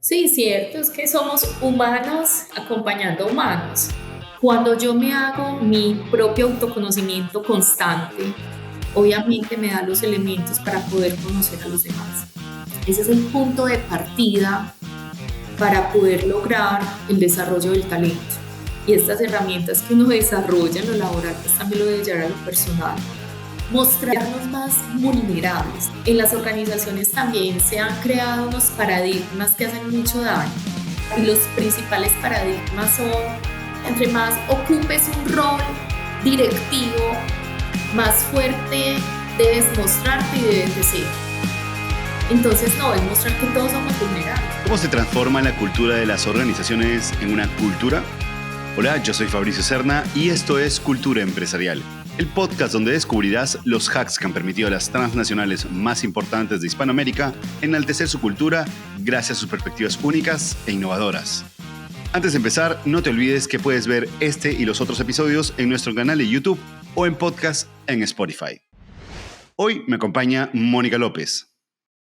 Sí, cierto, es que somos humanos acompañando a humanos. Cuando yo me hago mi propio autoconocimiento constante, obviamente me da los elementos para poder conocer a los demás. Ese es el punto de partida para poder lograr el desarrollo del talento. Y estas herramientas que uno desarrolla en lo laboral, pues también lo debe llevar a lo personal. Mostrarnos más vulnerables. En las organizaciones también se han creado unos paradigmas que hacen mucho daño. Y los principales paradigmas son, entre más ocupes un rol directivo, más fuerte debes mostrarte y debes de ser. Entonces no, es mostrar que todos somos vulnerables. ¿Cómo se transforma la cultura de las organizaciones en una cultura? Hola, yo soy Fabricio Serna y esto es Cultura Empresarial, el podcast donde descubrirás los hacks que han permitido a las transnacionales más importantes de Hispanoamérica enaltecer su cultura gracias a sus perspectivas únicas e innovadoras. Antes de empezar, no te olvides que puedes ver este y los otros episodios en nuestro canal de YouTube o en podcast en Spotify. Hoy me acompaña Mónica López.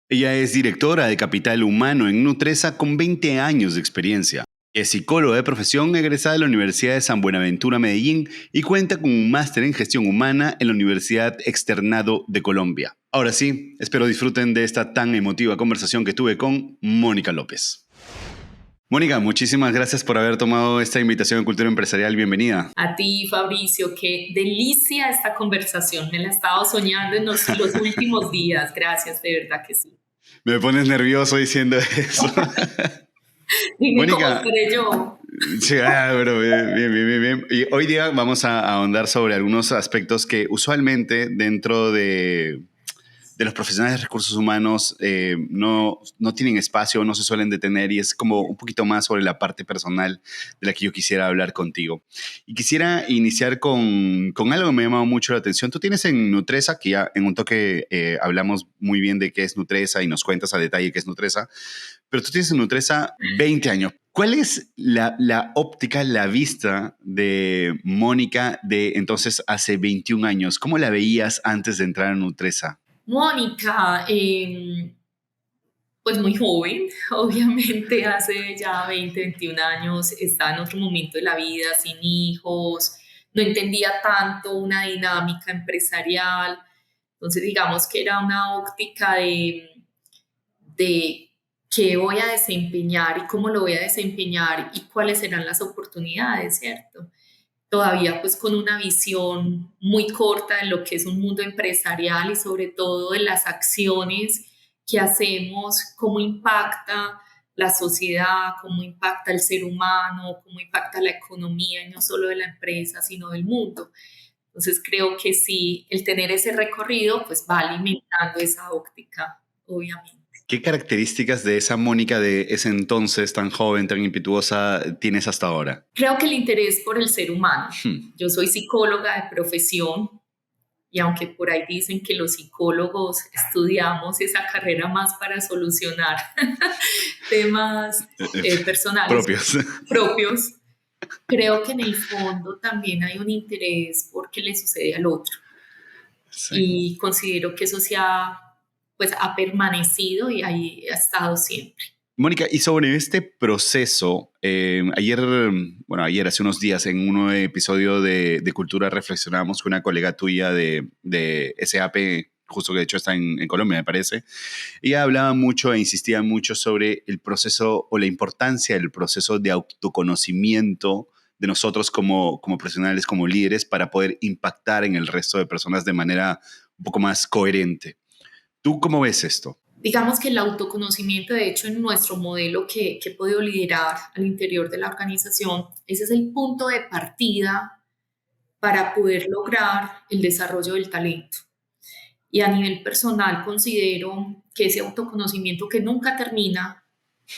Ella es directora de Capital Humano en Nutresa con 20 años de experiencia. Es psicóloga de profesión egresada de la Universidad de San Buenaventura, Medellín, y cuenta con un máster en gestión humana en la Universidad Externado de Colombia. Ahora sí, espero disfruten de esta tan emotiva conversación que tuve con Mónica López. Mónica, muchísimas gracias por haber tomado esta invitación en Cultura Empresarial. Bienvenida. A ti, Fabricio, qué delicia esta conversación. Me la he estado soñando en los últimos días. Gracias, de verdad que sí. Me pones nervioso diciendo eso. Dime cómo Mónica, estaré yo. sí, pero bien. Y hoy día vamos a ahondar sobre algunos aspectos que usualmente dentro de los profesionales de recursos humanos no tienen espacio, no se suelen detener, y es como un poquito más sobre la parte personal de la que yo quisiera hablar contigo. Y quisiera iniciar con algo que me ha llamado mucho la atención. Tú tienes en Nutresa, que ya en un toque hablamos muy bien de qué es Nutresa y nos cuentas a detalle qué es Nutresa, pero tú tienes en Nutresa 20 años. ¿Cuál es la óptica, la vista de Mónica de entonces hace 21 años? ¿Cómo la veías antes de entrar a Nutresa? Mónica, pues muy joven, obviamente hace ya 20, 21 años, estaba en otro momento de la vida, sin hijos, no entendía tanto una dinámica empresarial, entonces digamos que era una óptica de qué voy a desempeñar y cómo lo voy a desempeñar y cuáles serán las oportunidades, ¿cierto? Todavía pues con una visión muy corta de lo que es un mundo empresarial y sobre todo de las acciones que hacemos, cómo impacta la sociedad, cómo impacta el ser humano, cómo impacta la economía, y no solo de la empresa, sino del mundo. Entonces creo que sí, el tener ese recorrido pues va alimentando esa óptica, obviamente. ¿Qué características de esa Mónica de ese entonces tan joven, tan impetuosa, tienes hasta ahora? Creo que el interés por el ser humano. Hmm. Yo soy psicóloga de profesión y aunque por ahí dicen que los psicólogos estudiamos esa carrera más para solucionar temas personales Propios. propios, creo que en el fondo también hay un interés por qué le sucede al otro. Sí. Y considero que eso pues, ha permanecido y ahí ha estado siempre. Mónica, y sobre este proceso, ayer, hace unos días, en un episodio de Cultura, reflexionábamos con una colega tuya de SAP, justo que de hecho está en Colombia, me parece. Ella hablaba mucho e insistía mucho sobre el proceso o la importancia del proceso de autoconocimiento de nosotros como profesionales, como líderes, para poder impactar en el resto de personas de manera un poco más coherente. ¿Tú cómo ves esto? Digamos que el autoconocimiento, de hecho, en nuestro modelo que he podido liderar al interior de la organización, ese es el punto de partida para poder lograr el desarrollo del talento. Y a nivel personal considero que ese autoconocimiento que nunca termina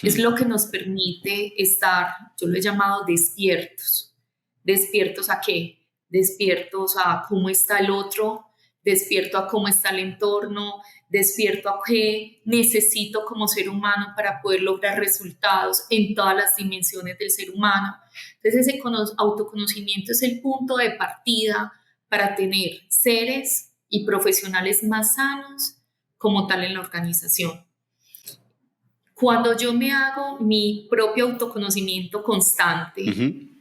es lo que nos permite estar, yo lo he llamado despiertos. ¿Despiertos a qué? Despiertos a cómo está el otro, despierto a cómo está el entorno, despierto a qué necesito como ser humano para poder lograr resultados en todas las dimensiones del ser humano. Entonces ese autoconocimiento es el punto de partida para tener seres y profesionales más sanos como tal en la organización. Cuando yo me hago mi propio autoconocimiento constante,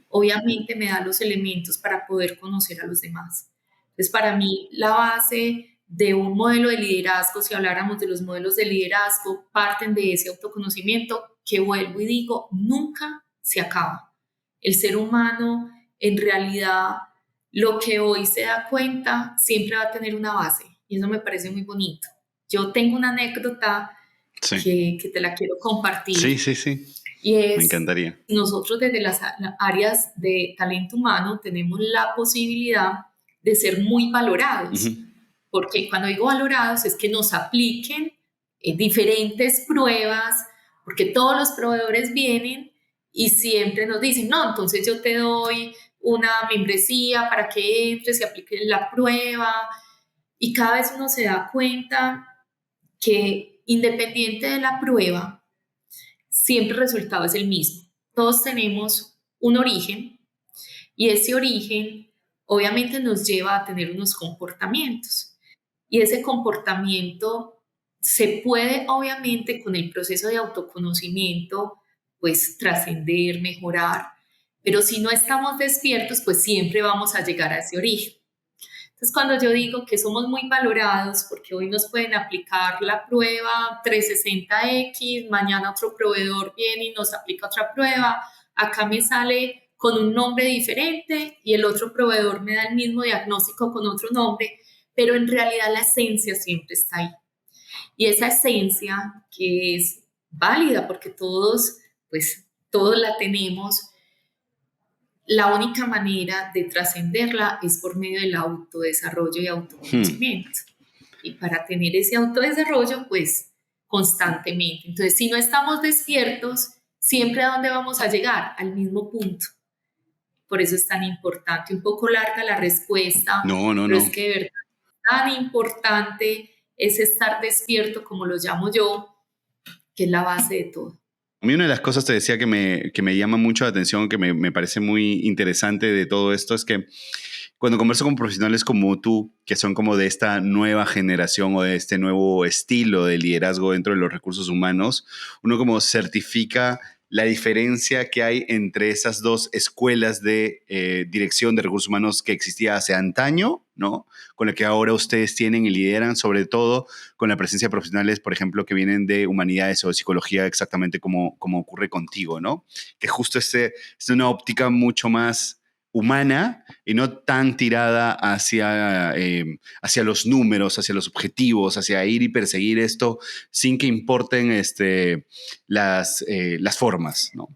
obviamente me da los elementos para poder conocer a los demás. Entonces, para mí, la base de un modelo de liderazgo, si habláramos de los modelos de liderazgo, parten de ese autoconocimiento que, vuelvo y digo, nunca se acaba. El ser humano, en realidad, lo que hoy se da cuenta, siempre va a tener una base, y eso me parece muy bonito. Yo tengo una anécdota que te la quiero compartir. Sí. Y es, me encantaría. Nosotros desde las áreas de talento humano tenemos la posibilidad de ser muy valorados. Porque cuando digo valorados es que nos apliquen diferentes pruebas, porque todos los proveedores vienen y siempre nos dicen, no, entonces yo te doy una membresía para que entres y apliques la prueba. Y cada vez uno se da cuenta que independiente de la prueba, siempre el resultado es el mismo. Todos tenemos un origen y ese origen obviamente nos lleva a tener unos comportamientos. Y ese comportamiento se puede obviamente con el proceso de autoconocimiento pues trascender, mejorar, pero si no estamos despiertos pues siempre vamos a llegar a ese origen. Entonces, cuando yo digo que somos muy valorados, porque hoy nos pueden aplicar la prueba 360X, mañana otro proveedor viene y nos aplica otra prueba, acá me sale con un nombre diferente y el otro proveedor me da el mismo diagnóstico con otro nombre, pero en realidad la esencia siempre está ahí. Y esa esencia que es válida porque todos la tenemos, la única manera de trascenderla es por medio del autodesarrollo y autoconocimiento. Y para tener ese autodesarrollo, pues constantemente. Entonces, si no estamos despiertos, siempre a dónde vamos a llegar, al mismo punto. Por eso es tan importante. Un poco larga la respuesta, pero es que de verdad tan importante es estar despierto, como lo llamo yo, que es la base de todo. A mí una de las cosas, te decía, que me llama mucho la atención, que me parece muy interesante de todo esto, es que cuando converso con profesionales como tú, que son como de esta nueva generación o de este nuevo estilo de liderazgo dentro de los recursos humanos, uno como certifica la diferencia que hay entre esas dos escuelas de dirección de recursos humanos que existía hace antaño, ¿no? Con la que ahora ustedes tienen y lideran, sobre todo con la presencia de profesionales, por ejemplo, que vienen de humanidades o de psicología, exactamente como ocurre contigo, ¿no? Que justo es una óptica mucho más humana y no tan tirada hacia los números, hacia los objetivos, hacia ir y perseguir esto sin que importen las formas, ¿no?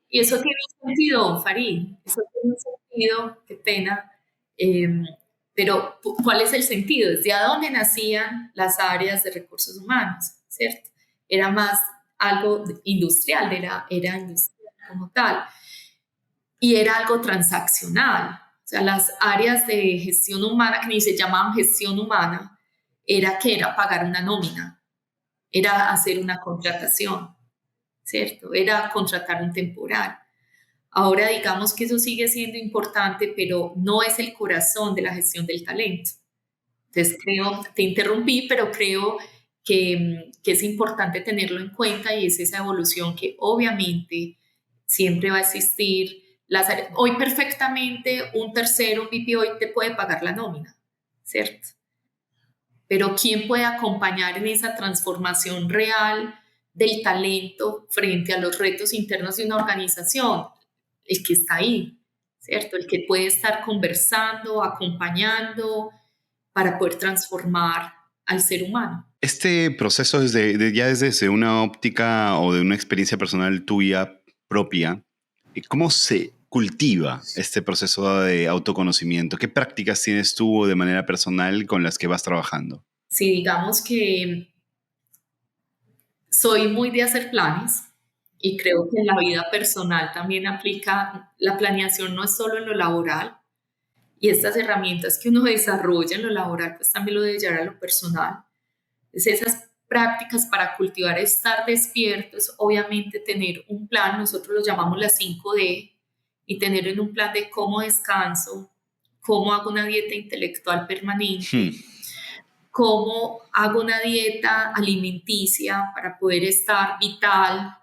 Y eso tiene un sentido, Farid, eso tiene un sentido, qué pena, pero ¿cuál es el sentido? ¿Desde dónde nacían las áreas de recursos humanos? ¿Cierto? Era más algo industrial, era industrial como tal. Y era algo transaccional. O sea, las áreas de gestión humana, que ni se llamaban gestión humana, era pagar una nómina, era hacer una contratación, ¿cierto? Era contratar un temporal. Ahora digamos que eso sigue siendo importante, pero no es el corazón de la gestión del talento. Entonces te interrumpí, pero creo que es importante tenerlo en cuenta y es esa evolución que obviamente siempre va a existir. Hoy perfectamente un tercero, un VP hoy te puede pagar la nómina, ¿cierto? Pero ¿quién puede acompañar en esa transformación real del talento frente a los retos internos de una organización? El que está ahí, ¿cierto? El que puede estar conversando, acompañando para poder transformar al ser humano. Este proceso ya desde una óptica o de una experiencia personal tuya propia, ¿cómo se cultiva este proceso de autoconocimiento? ¿Qué prácticas tienes tú de manera personal con las que vas trabajando? Sí, digamos que soy muy de hacer planes y creo que en la vida personal también aplica, la planeación no es solo en lo laboral y estas herramientas que uno desarrolla en lo laboral pues también lo debe llevar a lo personal. Entonces esas prácticas para cultivar estar despiertos, obviamente tener un plan, nosotros lo llamamos las 5D, y tener en un plan de cómo descanso, cómo hago una dieta intelectual permanente, cómo hago una dieta alimenticia para poder estar vital,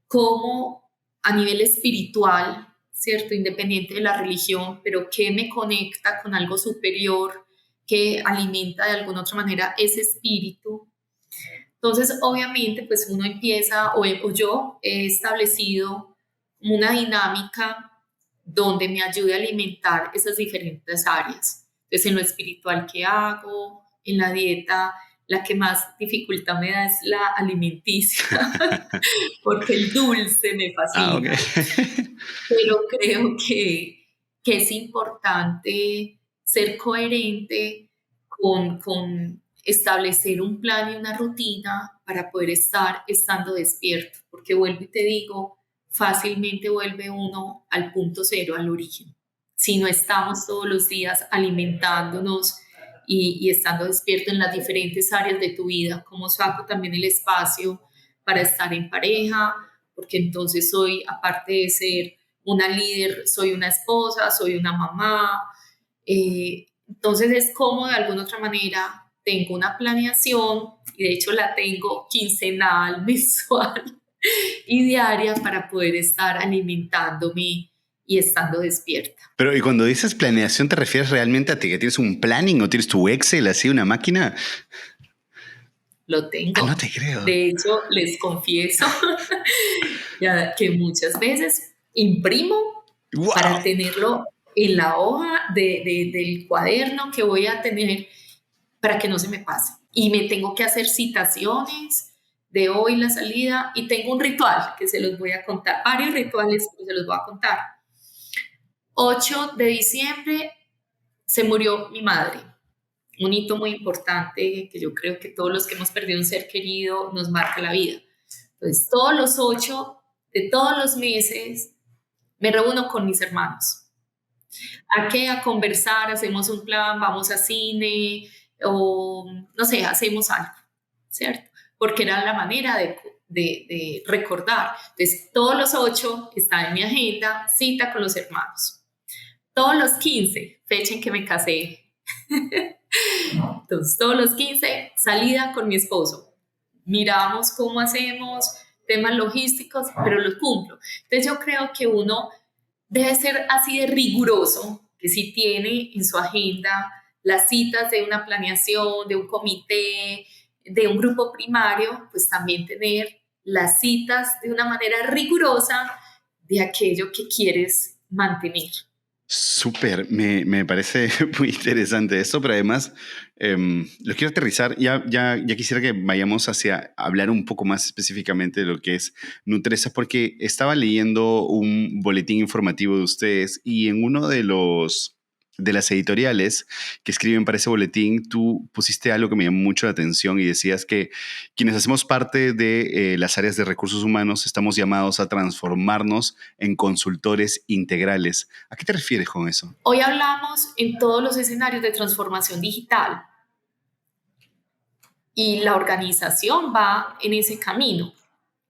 cómo a nivel espiritual, ¿cierto? Independiente de la religión, pero qué me conecta con algo superior, que alimenta de alguna otra manera ese espíritu. Entonces, obviamente, pues uno empieza, o yo he establecido una dinámica donde me ayude a alimentar esas diferentes áreas. Entonces, en lo espiritual, ¿qué hago? En la dieta, la que más dificultad me da es la alimenticia, porque el dulce me Ah, ok. fascina, pero creo que es importante ser coherente con establecer un plan y una rutina para poder estar estando despierto, porque vuelvo y te digo, fácilmente vuelve uno al punto cero, al origen. Si no estamos todos los días alimentándonos y estando despierto en las diferentes áreas de tu vida, como saco también el espacio para estar en pareja, porque entonces soy, aparte de ser una líder, soy una esposa, soy una mamá. Entonces es como de alguna otra manera tengo una planeación y de hecho la tengo quincenal, mensual y diaria para poder estar alimentándome y estando despierta. Pero, ¿y cuando dices planeación, te refieres realmente a ti que tienes un planning o tienes tu Excel, así, una máquina? Lo Ah, no tengo. te creo. De hecho, les confieso ya que muchas veces imprimo para ¡Wow! tenerlo en la hoja del cuaderno que voy a tener para que no se me pase. Y me tengo que hacer citaciones de hoy la salida y tengo un ritual que se los voy a contar, varios rituales que se los voy a contar. 8 de diciembre se murió mi madre, un hito muy importante que yo creo que todos los que hemos perdido un ser querido nos marca la vida. Entonces, todos los 8 de todos los meses me reúno con mis hermanos. ¿A qué? A conversar, hacemos un plan, vamos a cine o no sé, hacemos algo, ¿cierto? Porque era la manera de recordar. Entonces, todos los 8 está en mi agenda, cita con los hermanos. Todos los 15, fecha en que me casé. Entonces, todos los 15, salida con mi esposo. Miramos cómo hacemos, temas logísticos, pero los cumplo. Entonces, yo creo que uno debe ser así de riguroso, que si tiene en su agenda las citas de una planeación, de un comité, de un grupo primario, pues también tener las citas de una manera rigurosa de aquello que quieres mantener. Súper, me parece muy interesante esto, pero además lo quiero aterrizar. Ya quisiera que vayamos hacia hablar un poco más específicamente de lo que es Nutresa, porque estaba leyendo un boletín informativo de ustedes y en uno de las editoriales que escriben para ese boletín, tú pusiste algo que me llamó mucho la atención y decías que quienes hacemos parte de las áreas de recursos humanos estamos llamados a transformarnos en consultores integrales. ¿A qué te refieres con eso? Hoy hablamos en todos los escenarios de transformación digital y la organización va en ese camino.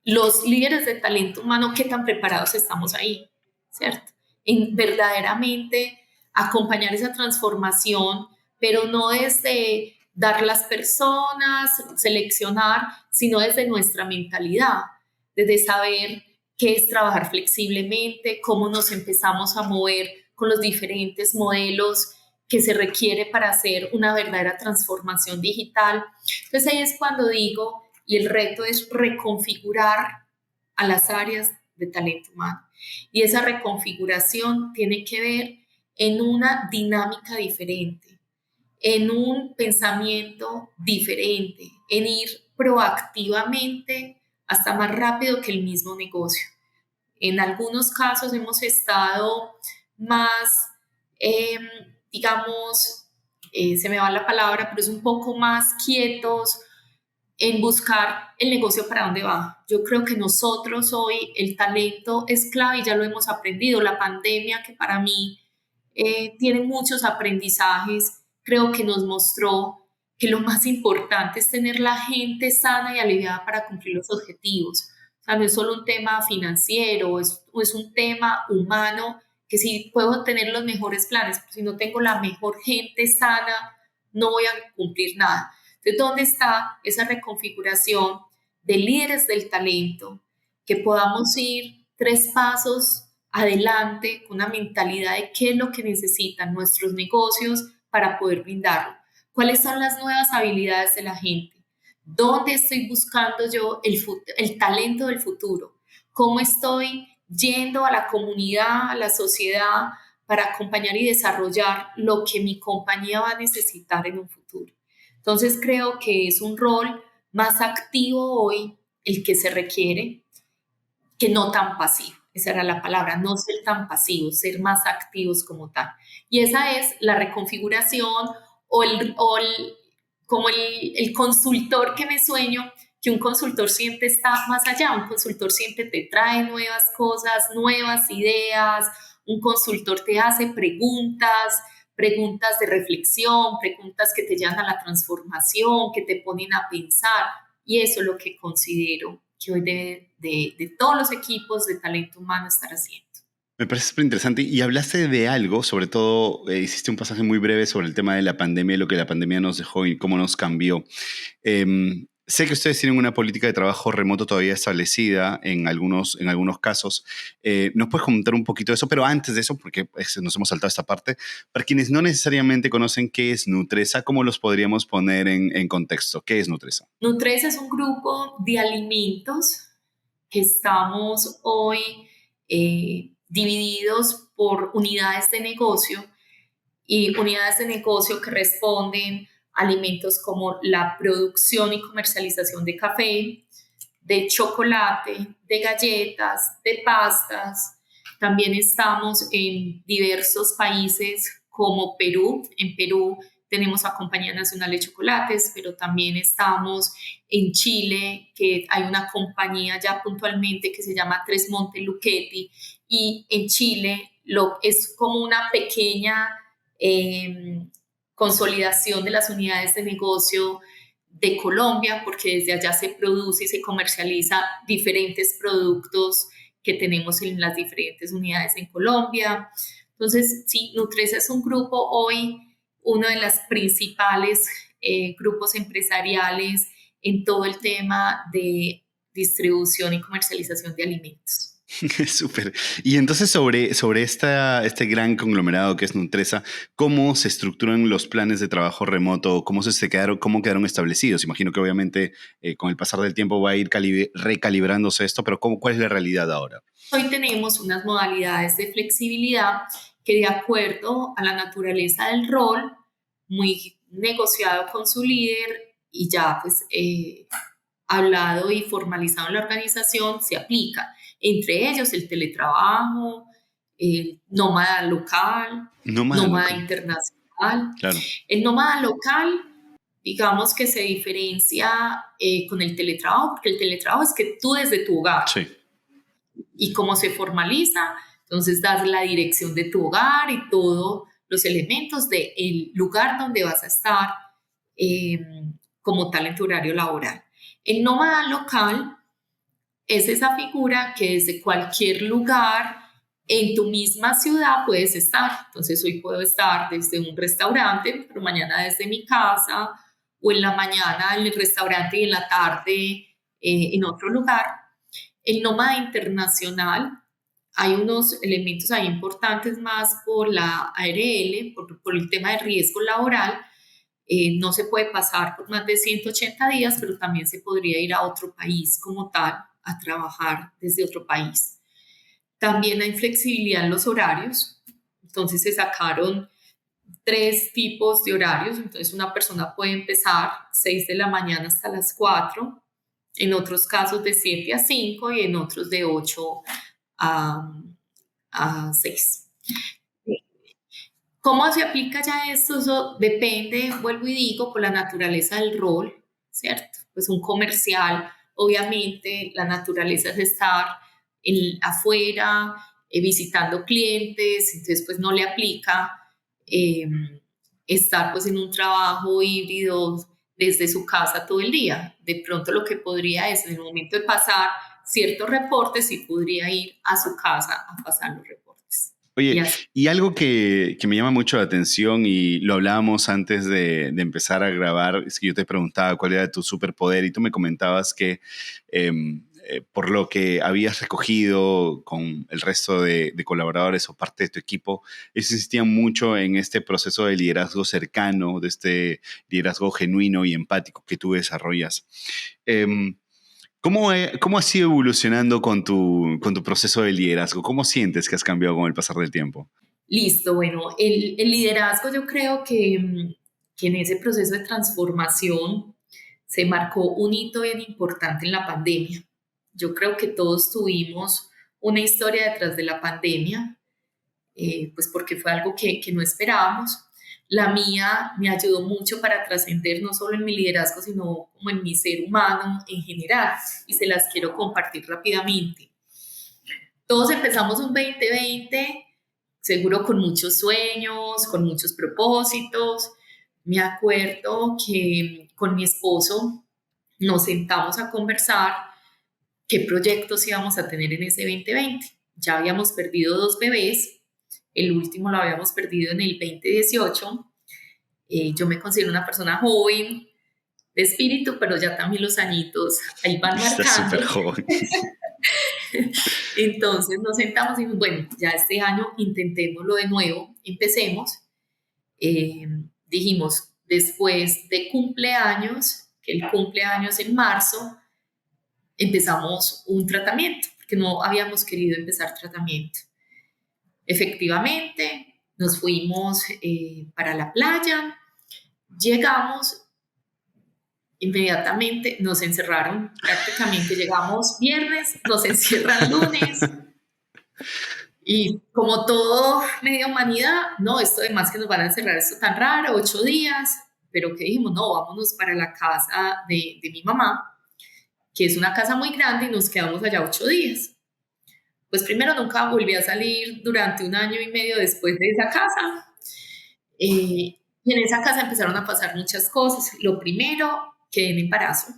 Los líderes de talento humano, ¿qué tan preparados estamos ahí? ¿Cierto? En verdaderamente acompañar esa transformación, pero no desde dar las personas, seleccionar, sino desde nuestra mentalidad, desde saber qué es trabajar flexiblemente, cómo nos empezamos a mover con los diferentes modelos que se requiere para hacer una verdadera transformación digital. Entonces ahí es cuando digo, y el reto es reconfigurar a las áreas de talento humano. Y esa reconfiguración tiene que ver en una dinámica diferente, en un pensamiento diferente, en ir proactivamente hasta más rápido que el mismo negocio. En algunos casos hemos estado más, eh, digamos, se me va la palabra, pero es un poco más quietos en buscar el negocio para dónde va. Yo creo que nosotros hoy el talento es clave y ya lo hemos aprendido. La pandemia, que para mí tiene muchos aprendizajes, creo que nos mostró que lo más importante es tener la gente sana y aliviada para cumplir los objetivos. O sea, no es solo un tema financiero, es un tema humano, que si puedo tener los mejores planes, pero si no tengo la mejor gente sana, no voy a cumplir nada. Entonces, ¿dónde está esa reconfiguración de líderes del talento? Que podamos ir 3 pasos adelante con una mentalidad de qué es lo que necesitan nuestros negocios para poder brindarlo. ¿Cuáles son las nuevas habilidades de la gente? ¿Dónde estoy buscando yo el talento del futuro? ¿Cómo estoy yendo a la comunidad, a la sociedad, para acompañar y desarrollar lo que mi compañía va a necesitar en un futuro? Entonces creo que es un rol más activo hoy el que se requiere, que no tan pasivo. Esa era la palabra, no ser tan pasivos, ser más activos como tal. Y esa es la reconfiguración como el consultor que me sueño, que un consultor siempre está más allá, un consultor siempre te trae nuevas cosas, nuevas ideas, un consultor te hace preguntas de reflexión, preguntas que te llevan a la transformación, que te ponen a pensar, y eso es lo que considero que hoy de todos los equipos de talento humano estar haciendo. Me parece súper interesante y hablaste de algo, sobre todo hiciste un pasaje muy breve sobre el tema de la pandemia, lo que la pandemia nos dejó y cómo nos cambió. Sé que ustedes tienen una política de trabajo remoto todavía establecida en algunos casos. ¿Nos puedes comentar un poquito de eso? Pero antes de eso, porque nos hemos saltado esta parte, para quienes no necesariamente conocen qué es Nutresa, ¿cómo los podríamos poner en contexto? ¿Qué es Nutresa? Nutresa es un grupo de alimentos que estamos hoy divididos por unidades de negocio, y unidades de negocio que responden a alimentos como la producción y comercialización de café, de chocolate, de galletas, de pastas. También estamos en diversos países como Perú. En Perú tenemos a Compañía Nacional de Chocolates, pero también estamos en Chile, que hay una compañía ya puntualmente que se llama Tres Monte Luchetti, y en Chile es como una pequeña consolidación de las unidades de negocio de Colombia, porque desde allá se produce y se comercializa diferentes productos que tenemos en las diferentes unidades en Colombia. Entonces, sí, Nutresa es un grupo hoy, uno de los principales grupos empresariales en todo el tema de distribución y comercialización de alimentos. Súper. Y entonces sobre este gran conglomerado que es Nutresa, ¿cómo se estructuran los planes de trabajo remoto? ¿Cómo quedaron establecidos? Imagino que obviamente con el pasar del tiempo va a ir recalibrándose esto, pero ¿cuál es la realidad ahora? Hoy tenemos unas modalidades de flexibilidad que, de acuerdo a la naturaleza del rol, muy negociado con su líder y ya pues hablado y formalizado en la organización, se aplica. Entre ellos el teletrabajo, el nómada local, Nómada nómada local. internacional. Claro. El nómada local, digamos que se diferencia con el teletrabajo, porque el teletrabajo es que tú desde tu hogar. Sí. ¿Y cómo se formaliza? Entonces das la dirección de tu hogar y todos los elementos del lugar donde vas a estar como tal en tu horario laboral. El nómada local es esa figura que desde cualquier lugar en tu misma ciudad puedes estar. Entonces hoy puedo estar desde un restaurante, pero mañana desde mi casa, o en la mañana en el restaurante y en la tarde en otro lugar. El nómada internacional, hay unos elementos ahí importantes más por la ARL, por el tema de riesgo laboral. No se puede pasar por más de 180 días, pero también se podría ir a otro país como tal, a trabajar desde otro país. También hay flexibilidad en los horarios, entonces se sacaron 3 tipos de horarios, entonces una persona puede empezar 6 de la mañana hasta las 4, en otros casos de 7 a 5 y en otros de 8 a 6. ¿Cómo se aplica ya esto? Eso depende, vuelvo y digo, por la naturaleza del rol, ¿cierto? Pues un comercial, obviamente, la naturaleza es estar afuera, visitando clientes, entonces pues no le aplica eh, estar pues en un trabajo híbrido desde su casa todo el día. De pronto lo que podría es, en el momento de pasar ciertos reportes, sí podría ir a su casa a pasar los reportes. Y Oye, así. y algo que me llama mucho la atención y lo hablábamos antes de empezar a grabar, es que yo te preguntaba cuál era tu superpoder y tú me comentabas que por lo que habías recogido con el resto de colaboradores o parte de tu equipo, ellos insistían mucho en este proceso de liderazgo cercano, de este liderazgo genuino y empático que tú desarrollas. Em, ¿Cómo has ido evolucionando con tu proceso de liderazgo? ¿Cómo sientes que has cambiado con el pasar del tiempo? Listo, bueno, el liderazgo yo creo que en ese proceso de transformación se marcó un hito bien importante en la pandemia. Yo creo que todos tuvimos una historia detrás de la pandemia, pues porque fue algo que no esperábamos. La mía me ayudó mucho para trascender no solo en mi liderazgo, sino como en mi ser humano en general, y se las quiero compartir rápidamente. Todos empezamos un 2020, seguro con muchos sueños, con muchos propósitos. Me acuerdo que con mi esposo nos sentamos a conversar qué proyectos íbamos a tener en ese 2020. Ya habíamos perdido dos bebés, el último lo habíamos perdido en el 2018. Yo me considero una persona joven de espíritu, pero ya también los añitos ahí van Estás súper marcando. joven. Entonces nos sentamos y dijimos, bueno, ya este año intentémoslo de nuevo, empecemos. Eh, Dijimos, después de cumpleaños, que el cumpleaños en marzo, empezamos un tratamiento, porque no habíamos querido empezar tratamiento. Efectivamente, nos fuimos para la playa, llegamos, inmediatamente nos encerraron, prácticamente llegamos viernes, nos encierran lunes, y como todo media humanidad, no, esto además que nos van a encerrar, esto tan raro, 8 días, pero que dijimos, no, vámonos para la casa de mi mamá, que es una casa muy grande y nos quedamos allá 8 días. Pues primero nunca volví a salir durante un año y medio después de esa casa. Y en esa casa empezaron a pasar muchas cosas. Lo primero, quedé en embarazo.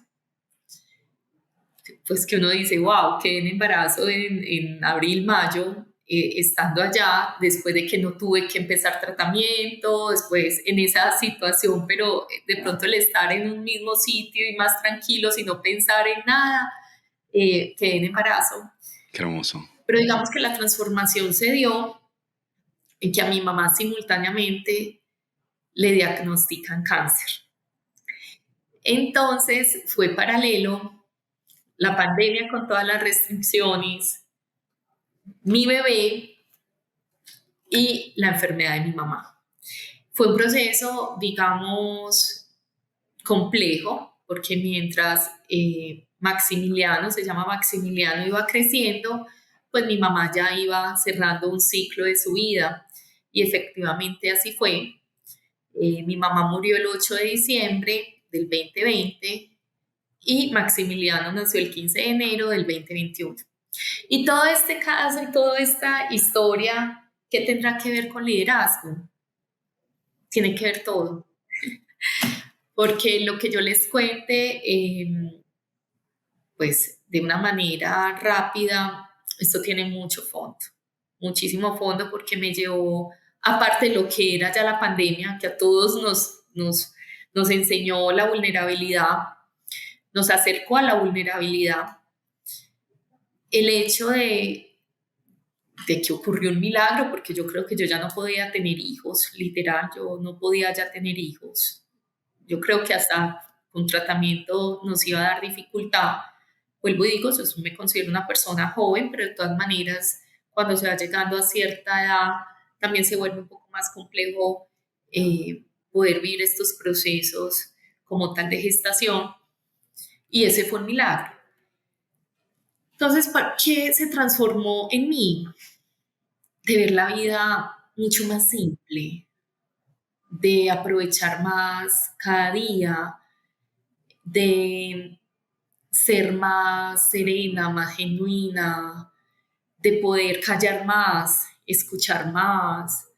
Pues que uno dice, wow, quedé en embarazo en abril, mayo, estando allá, después de que no tuve que empezar tratamiento, después en esa situación, pero de pronto el estar en un mismo sitio y más tranquilo, sin no pensar en nada, quedé en embarazo. Qué hermoso. Pero digamos que la transformación se dio en que a mi mamá simultáneamente le diagnostican cáncer. Entonces fue paralelo la pandemia con todas las restricciones, mi bebé y la enfermedad de mi mamá. Fue un proceso, digamos, complejo, porque mientras Maximiliano, se llama Maximiliano, iba creciendo, pues mi mamá ya iba cerrando un ciclo de su vida y efectivamente así fue. Mi mamá murió el 8 de diciembre del 2020 y Maximiliano nació el 15 de enero del 2021. Y todo este caso y toda esta historia, ¿qué tendrá que ver con liderazgo? Tiene que ver todo, porque lo que yo les cuente, pues de una manera rápida, esto tiene mucho fondo, muchísimo fondo, porque me llevó, aparte de lo que era ya la pandemia, que a todos nos enseñó la vulnerabilidad, nos acercó a la vulnerabilidad, el hecho de que ocurrió un milagro, porque yo creo que yo ya no podía tener hijos, literal, yo no podía ya tener hijos. Yo creo que hasta un tratamiento nos iba a dar dificultad. Vuelvo y digo, yo me considero una persona joven, pero de todas maneras, cuando se va llegando a cierta edad, también se vuelve un poco más complejo poder vivir estos procesos como tal de gestación. Y ese fue un milagro. Entonces, ¿qué se transformó en mí? De ver la vida mucho más simple, de aprovechar más cada día, de ser más serena, más genuina, de poder callar más, escuchar más,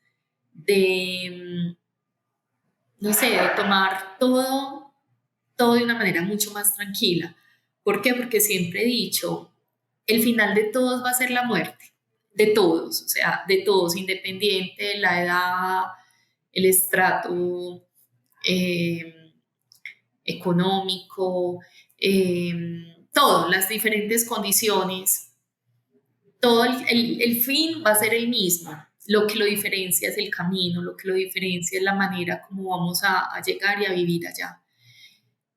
de, no sé, de tomar todo de una manera mucho más tranquila. ¿Por qué? Porque siempre he dicho, el final de todos va a ser la muerte. de todos, o sea, de todos, independiente de la edad, el estrato eh, económico, todo, las diferentes condiciones, todo el fin va a ser el mismo. Lo que lo diferencia es el camino, lo que lo diferencia es la manera como vamos a llegar y a vivir allá.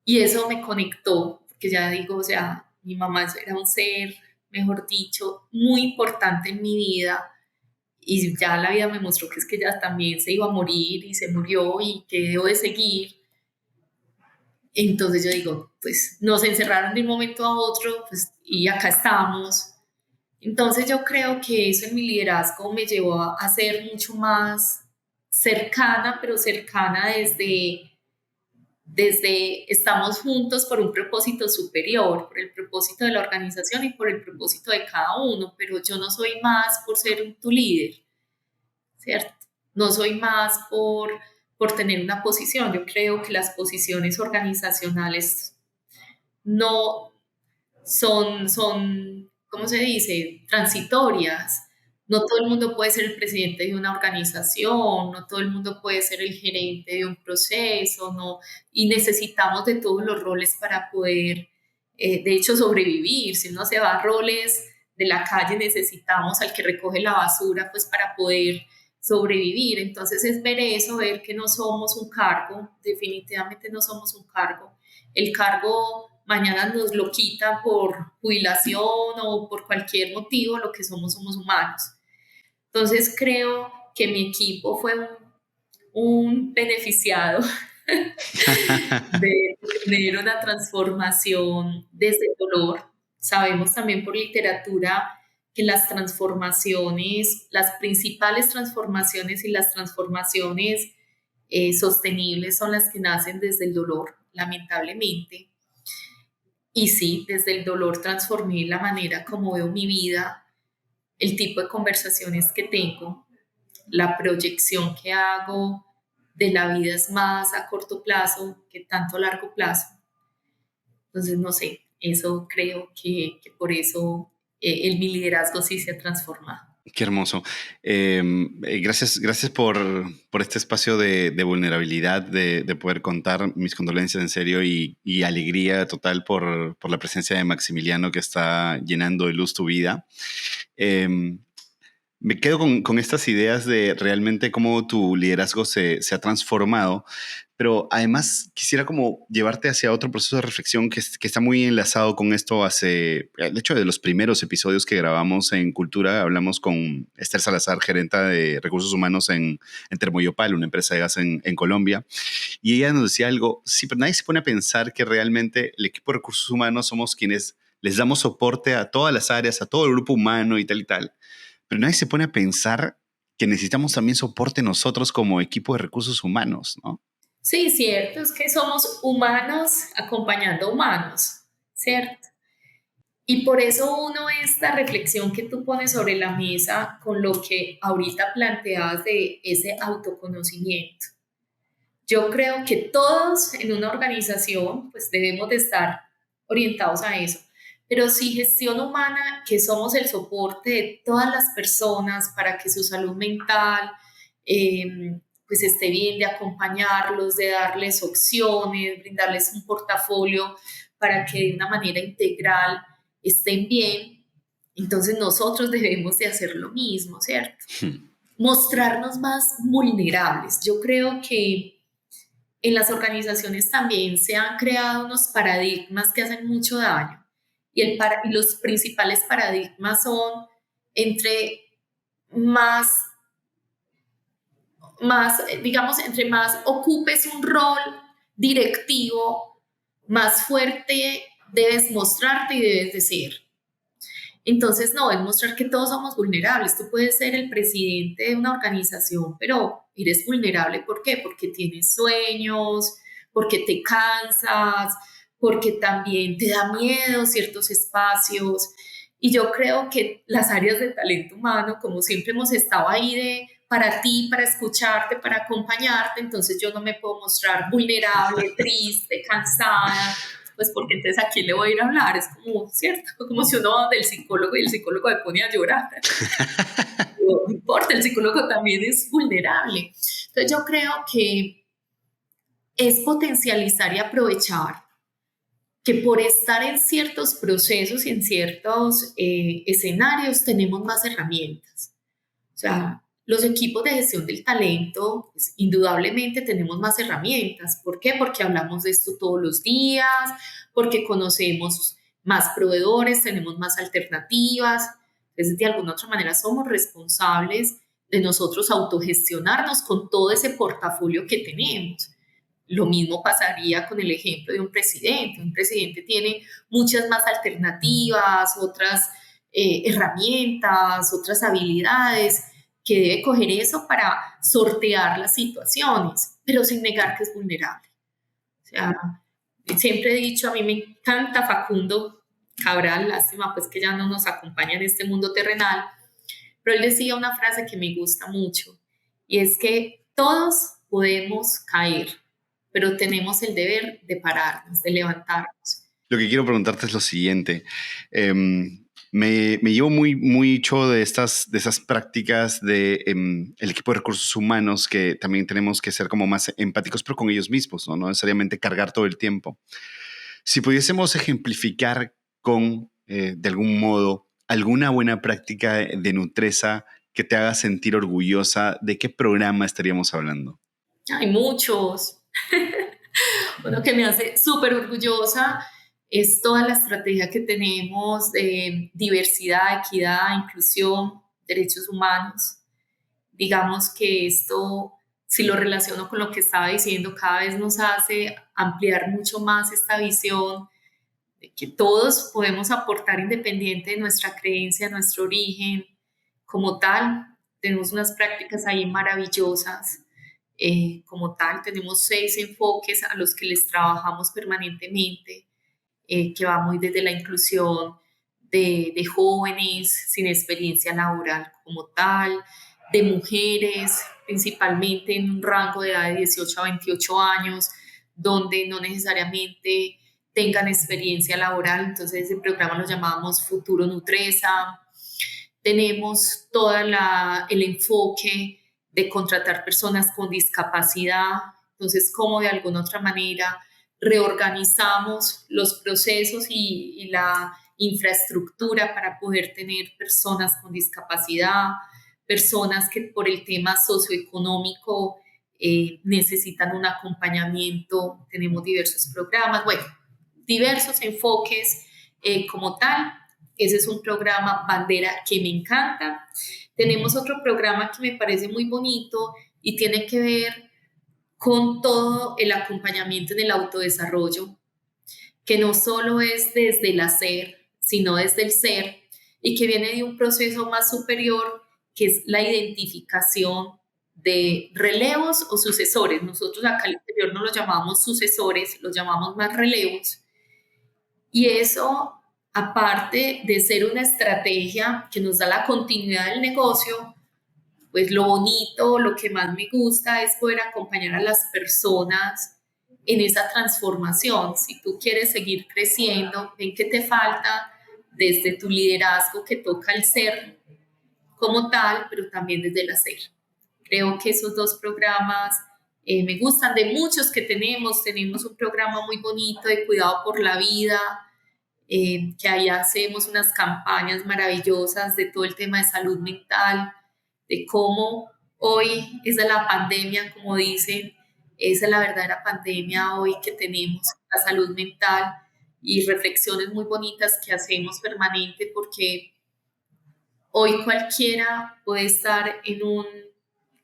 Y eso me conectó, porque ya digo, o sea, mi mamá era un ser, mejor dicho, muy importante en mi vida. Y ya la vida me mostró que es que ella también se iba a morir y se murió y que debo de seguir. Entonces yo digo, pues nos encerraron de un momento a otro, pues, y acá estamos. Entonces yo creo que eso en mi liderazgo me llevó a ser mucho más cercana, pero cercana desde estamos juntos por un propósito superior, por el propósito de la organización y por el propósito de cada uno, pero yo no soy más por ser tu líder, ¿cierto? No soy más por tener una posición. Yo creo que las posiciones organizacionales no son, ¿cómo se dice?, transitorias. No todo el mundo puede ser el presidente de una organización, no todo el mundo puede ser el gerente de un proceso, no, y necesitamos de todos los roles para poder, de hecho, sobrevivir. Si uno se va a roles de la calle, necesitamos al que recoge la basura, pues para poder sobrevivir. Entonces es ver eso, ver que no somos un cargo, definitivamente no somos un cargo. El cargo mañana nos lo quitan por jubilación o por cualquier motivo, lo que somos humanos. Entonces creo que mi equipo fue un beneficiado de tener una transformación desde el dolor. Sabemos también por literatura que las transformaciones, las principales transformaciones y las transformaciones sostenibles son las que nacen desde el dolor, lamentablemente. Y sí, desde el dolor transformé la manera como veo mi vida, el tipo de conversaciones que tengo, la proyección que hago de la vida es más a corto plazo que tanto a largo plazo. Entonces, no sé, eso creo que por eso mi liderazgo sí se ha transformado. Qué hermoso. Gracias por este espacio de vulnerabilidad, de poder contar mis condolencias en serio y alegría total por la presencia de Maximiliano que está llenando de luz tu vida. Me quedo con estas ideas de realmente cómo tu liderazgo se ha transformado, pero además quisiera como llevarte hacia otro proceso de reflexión que está muy enlazado con esto. De hecho, de los primeros episodios que grabamos en Cultura, hablamos con Esther Salazar, gerenta de recursos humanos en Termoyopal, una empresa de gas en Colombia, y ella nos decía algo, sí, pero nadie se pone a pensar que realmente el equipo de recursos humanos somos quienes les damos soporte a todas las áreas, a todo el grupo humano y tal y tal. Pero nadie se pone a pensar que necesitamos también soporte nosotros como equipo de recursos humanos, ¿no? Sí, cierto, es que somos humanos acompañando humanos, ¿cierto? Y por eso uno esta reflexión que tú pones sobre la mesa con lo que ahorita planteabas de ese autoconocimiento. Yo creo que todos en una organización pues debemos de estar orientados a eso. Pero sí gestión humana, que somos el soporte de todas las personas para que su salud mental pues esté bien, de acompañarlos, de darles opciones, brindarles un portafolio para que de una manera integral estén bien. Entonces nosotros debemos de hacer lo mismo, ¿cierto? Mostrarnos más vulnerables. Yo creo que en las organizaciones también se han creado unos paradigmas que hacen mucho daño y los principales paradigmas son entre más, digamos, entre más ocupes un rol directivo, más fuerte debes mostrarte y debes de ser. Entonces, no, es mostrar que todos somos vulnerables. Tú puedes ser el presidente de una organización, pero eres vulnerable. ¿Por qué? Porque tienes sueños, porque te cansas, porque también te da miedo ciertos espacios. Y yo creo que las áreas de talento humano, como siempre hemos estado ahí para ti, para escucharte, para acompañarte, entonces yo no me puedo mostrar vulnerable, triste, cansada, pues porque entonces a quién le voy a ir a hablar, es como, ¿cierto? Como si uno va del psicólogo y el psicólogo me pone a llorar. No importa, el psicólogo también es vulnerable. Entonces yo creo que es potencializar y aprovechar que por estar en ciertos procesos y en ciertos escenarios tenemos más herramientas. O sea, los equipos de gestión del talento, pues, indudablemente tenemos más herramientas. ¿Por qué? Porque hablamos de esto todos los días, porque conocemos más proveedores, tenemos más alternativas. Entonces, de alguna otra manera, somos responsables de nosotros autogestionarnos con todo ese portafolio que tenemos. Lo mismo pasaría con el ejemplo de un presidente. Un presidente tiene muchas más alternativas, otras herramientas, otras habilidades, que debe coger eso para sortear las situaciones, pero sin negar que es vulnerable. O sea, siempre he dicho, a mí me encanta Facundo Cabral, lástima pues que ya no nos acompaña en este mundo terrenal, pero él decía una frase que me gusta mucho, y es que todos podemos caer, pero tenemos el deber de pararnos, de levantarnos. Lo que quiero preguntarte es lo siguiente. Me llevo mucho de esas prácticas de el equipo de recursos humanos, que también tenemos que ser como más empáticos, pero con ellos mismos, ¿no? No necesariamente cargar todo el tiempo. Si pudiésemos ejemplificar con, de algún modo, alguna buena práctica de Nutresa que te haga sentir orgullosa, ¿de qué programa estaríamos hablando? Hay muchos. Uno que me hace súper orgullosa es toda la estrategia que tenemos de diversidad, equidad, inclusión, derechos humanos. Digamos que esto, si lo relaciono con lo que estaba diciendo, cada vez nos hace ampliar mucho más esta visión de que todos podemos aportar independiente de nuestra creencia, nuestro origen. Como tal, tenemos unas prácticas ahí maravillosas. Como tal, tenemos 6 enfoques a los que les trabajamos permanentemente, que va muy desde la inclusión de jóvenes sin experiencia laboral como tal, de mujeres, principalmente en un rango de edad de 18 a 28 años, donde no necesariamente tengan experiencia laboral. Entonces, ese programa lo llamamos Futuro Nutresa. Tenemos todo el enfoque de contratar personas con discapacidad. Entonces, cómo de alguna otra manera reorganizamos los procesos y la infraestructura para poder tener personas con discapacidad, personas que por el tema socioeconómico necesitan un acompañamiento. Tenemos diversos programas, bueno, diversos enfoques como tal. Ese es un programa bandera que me encanta. Tenemos otro programa que me parece muy bonito y tiene que ver con todo el acompañamiento en el autodesarrollo, que no solo es desde el hacer, sino desde el ser, y que viene de un proceso más superior, que es la identificación de relevos o sucesores. Nosotros acá al interior no los llamamos sucesores, los llamamos más relevos. Y eso, aparte de ser una estrategia que nos da la continuidad del negocio, pues lo bonito, lo que más me gusta es poder acompañar a las personas en esa transformación. Si tú quieres seguir creciendo, ven qué te falta desde tu liderazgo, que toca el ser como tal, pero también desde el hacer. Creo que esos dos programas me gustan. De muchos que tenemos un programa muy bonito de cuidado por la vida, que ahí hacemos unas campañas maravillosas de todo el tema de salud mental, de cómo hoy es de la pandemia, como dicen, esa es la verdadera pandemia hoy que tenemos, la salud mental, y reflexiones muy bonitas que hacemos permanente, porque hoy cualquiera puede estar en un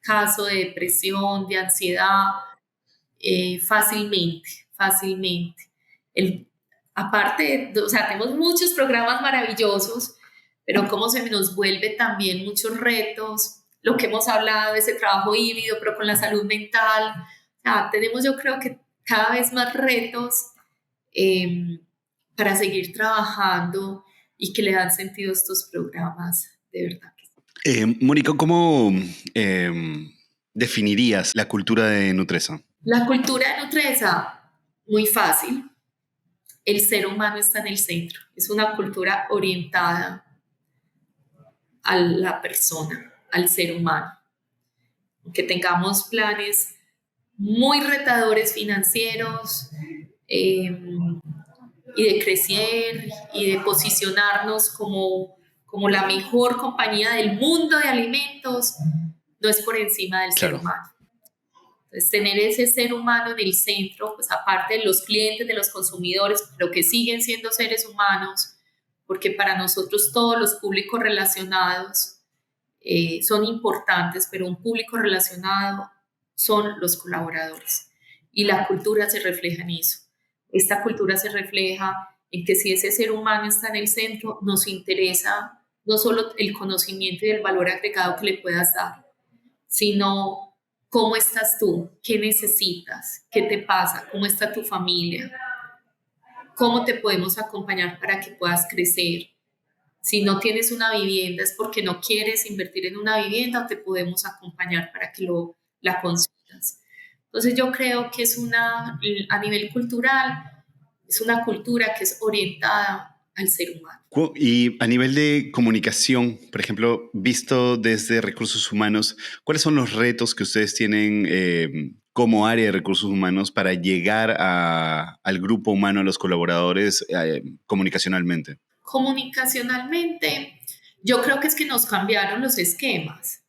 caso de depresión, de ansiedad, fácilmente. El, aparte, o sea, tenemos muchos programas maravillosos, pero cómo se nos vuelve también muchos retos, lo que hemos hablado de ese trabajo híbrido, pero con la salud mental. O sea, tenemos, yo creo que cada vez más retos para seguir trabajando y que le dan sentido a estos programas, de verdad. Mónica, ¿cómo definirías la cultura de Nutresa? La cultura de Nutresa, muy fácil. el ser humano está en el centro. Es una cultura orientada a la persona, al ser humano. Que tengamos planes muy retadores financieros, y de crecer y de posicionarnos como la mejor compañía del mundo de alimentos, no es por encima del ser Claro. humano. Entonces, tener ese ser humano en el centro, pues aparte de los clientes, de los consumidores, pero que siguen siendo seres humanos, porque para nosotros todos los públicos relacionados son importantes, pero un público relacionado son los colaboradores. Y la cultura se refleja en eso. Esta cultura se refleja en que si ese ser humano está en el centro, nos interesa no solo el conocimiento y el valor agregado que le puedas dar, sino cómo estás tú, qué necesitas, qué te pasa, cómo está tu familia, cómo te podemos acompañar para que puedas crecer. Si no tienes una vivienda es porque no quieres invertir en una vivienda o te podemos acompañar para que la consigas. Entonces yo creo que a nivel cultural, es una cultura que es orientada al ser humano. Y a nivel de comunicación, por ejemplo, visto desde recursos humanos, ¿cuáles son los retos que ustedes tienen como área de recursos humanos para llegar al grupo humano, a los colaboradores, comunicacionalmente? Comunicacionalmente, yo creo que es que nos cambiaron los esquemas.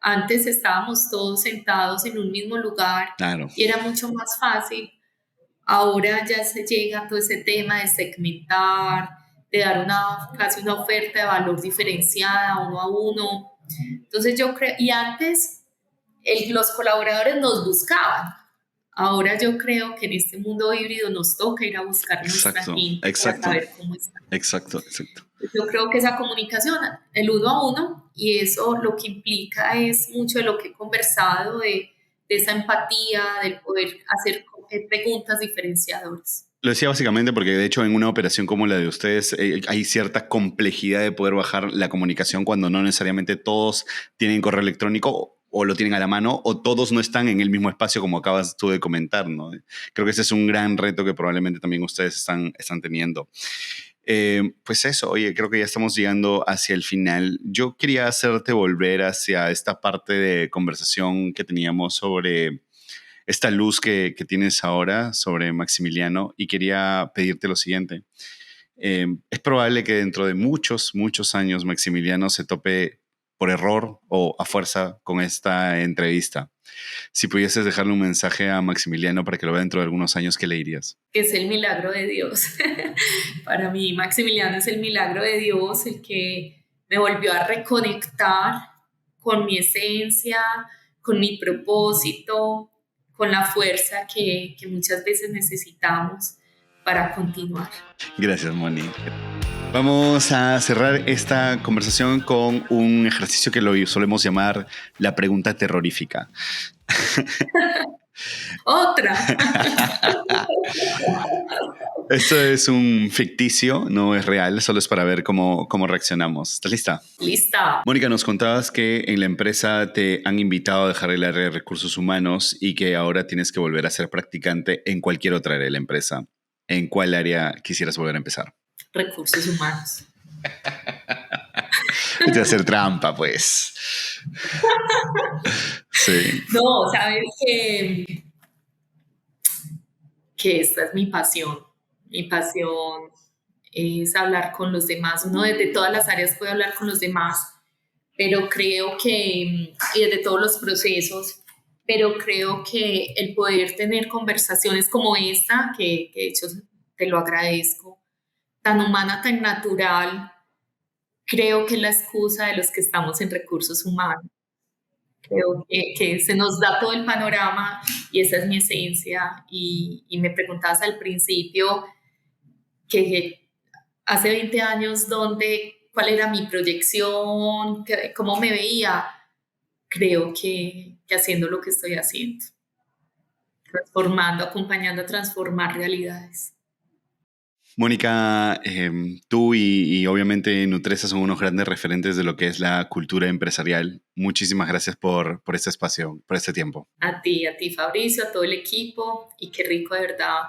Antes estábamos todos sentados en un mismo lugar Claro. y era mucho más fácil. Ahora ya se llega a todo ese tema de segmentar, de dar casi una oferta de valor diferenciada uno a uno. Entonces yo creo, y antes los colaboradores nos buscaban. Ahora yo creo que en este mundo híbrido nos toca ir a buscar nuestra gente para saber cómo está. Exacto. Yo creo que esa comunicación, el uno a uno, y eso lo que implica es mucho de lo que he conversado, de esa empatía, del poder hacer preguntas diferenciadoras. Lo decía básicamente porque de hecho en una operación como la de ustedes hay cierta complejidad de poder bajar la comunicación cuando no necesariamente todos tienen correo electrónico o lo tienen a la mano o todos no están en el mismo espacio como acabas tú de comentar, ¿no? Creo que ese es un gran reto que probablemente también ustedes están teniendo. Pues eso, oye, creo que ya estamos llegando hacia el final. Yo quería hacerte volver hacia esta parte de conversación que teníamos sobre esta luz que tienes ahora sobre Maximiliano y quería pedirte lo siguiente. Es probable que dentro de muchos años Maximiliano se tope por error o a fuerza con esta entrevista. Si pudieses dejarle un mensaje a Maximiliano para que lo vea dentro de algunos años, ¿qué le dirías? Es el milagro de Dios. Para mí, Maximiliano es el milagro de Dios, el que me volvió a reconectar con mi esencia, con mi propósito, con la fuerza que muchas veces necesitamos para continuar. Gracias, Moni. Vamos a cerrar esta conversación con un ejercicio que lo solemos llamar la pregunta terrorífica. ¡Otra! Esto es un ficticio, no es real, solo es para ver cómo reaccionamos. ¿Estás lista? Lista. Mónica, nos contabas que en la empresa te han invitado a dejar el área de recursos humanos y que ahora tienes que volver a ser practicante en cualquier otra área de la empresa. ¿En cuál área quisieras volver a empezar? Recursos humanos. Te va a hacer trampa, pues. Sí. No, sabes que esta es mi pasión. Mi pasión es hablar con los demás. Uno desde todas las áreas puede hablar con los demás, pero creo que, y desde todos los procesos, pero creo que el poder tener conversaciones como esta, que de hecho te lo agradezco, tan humana, tan natural, creo que es la excusa de los que estamos en recursos humanos. Creo que se nos da todo el panorama y esa es mi esencia. Y me preguntabas al principio que hace 20 años cuál era mi proyección, cómo me veía. Creo que haciendo lo que estoy haciendo, transformando, acompañando a transformar realidades. Mónica, tú y obviamente Nutresa son unos grandes referentes de lo que es la cultura empresarial. Muchísimas gracias por este espacio, por este tiempo. A ti, Fabricio, a todo el equipo, y qué rico de verdad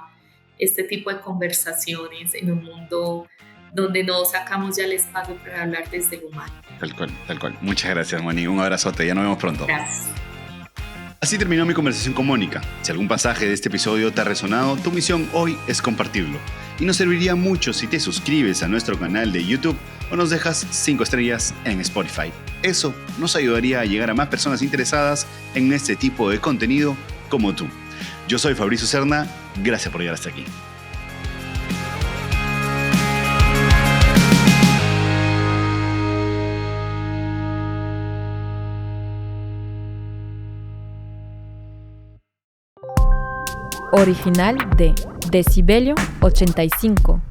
este tipo de conversaciones en un mundo donde no sacamos ya el espacio para hablar desde el humano. Tal cual, tal cual. Muchas gracias, Moni. Un abrazote, ya nos vemos pronto. Gracias. Así terminó mi conversación con Mónica. Si algún pasaje de este episodio te ha resonado, tu misión hoy es compartirlo. Y nos serviría mucho si te suscribes a nuestro canal de YouTube o nos dejas 5 estrellas en Spotify. Eso nos ayudaría a llegar a más personas interesadas en este tipo de contenido como tú. Yo soy Fabricio Serna. Gracias por llegar hasta aquí. Original de Decibelio 85.